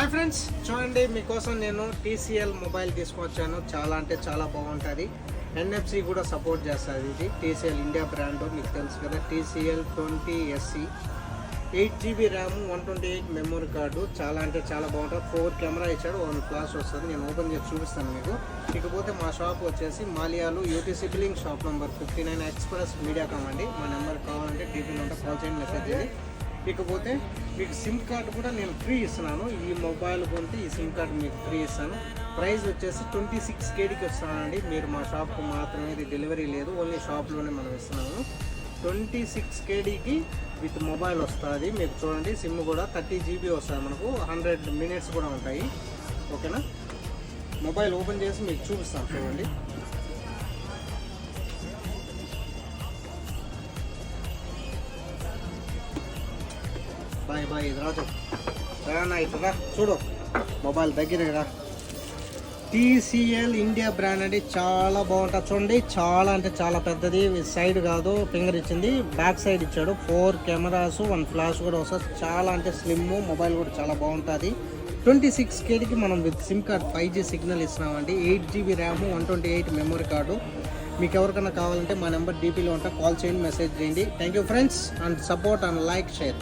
Hi friends, చూడండి మీకోసం నేను TCL మొబైల్ తీసుకొచ్చాను. చాలా అంటే చాలా బాగుంటుంది. NFC కూడా సపోర్ట్ చేస్తుంది. ఇది TCL ఇండియా బ్రాండ్, మీకు తెలుసు కదా. TCL 20SE 8GB RAM, 128 memory card. చాలా అంటే చాలా బాగుంటుంది. 4 కెమెరా ఇచ్చాడు, 1 ఫ్లాష్ వస్తుంది. నేను ఓపెన్ చేసి చూపిస్తాను మీకు. ఇకపోతే మా షాప్ వచ్చేసి మాలియాలు UTC billing shop number 59 express Mediacom అండి. మా నెంబర్ కావాలంటే DPలో ఉంటే కాల్ చేయండి, మెసేజ్ చేయండి. ఇకపోతే మీకు సిమ్ కార్డు కూడా నేను ఫ్రీ ఇస్తున్నాను. ఈ మొబైల్ కొంటే ఈ సిమ్ కార్డు మీకు ఫ్రీ ఇస్తాను. ప్రైస్ వచ్చేసి 26 KDకి వస్తానండి. మీరు మా షాప్కు మాత్రమే, ఇది డెలివరీ లేదు, ఓన్లీ షాప్లోనే మనం ఇస్తున్నాము. 26 KDకి విత్ మొబైల్ వస్తుంది. మీకు చూడండి, సిమ్ కూడా 30GB వస్తుంది. మనకు 100 మినిట్స్ కూడా ఉంటాయి. ఓకేనా? మొబైల్ ఓపెన్ చేసి మీకు చూపిస్తాను, చూడండి. బాయ్ బాయ్, ఇది రాజు రానా, ఇట్లా చూడు మొబైల్ దగ్గర. TCL ఇండియా బ్రాండ్ అండి, చాలా బాగుంటుంది. చూడండి, చాలా అంటే చాలా పెద్దది. సైడ్ కాదు, ఫింగర్ ఇచ్చింది, బ్యాక్ సైడ్ ఇచ్చాడు. 4 కెమెరాస్, 1 ఫ్లాష్ కూడా వస్తుంది. చాలా అంటే స్లిమ్, మొబైల్ కూడా చాలా బాగుంటుంది. 26 KDకి మనం with SIM card 5G signal ఇస్తున్నామండి. 8GB RAM, 128 memory card. మీకు ఎవరికైనా కావాలంటే మా నెంబర్ DPలో ఉంటే కాల్ చేయండి, మెసేజ్ చేయండి. Thank you friends, and support and like, share.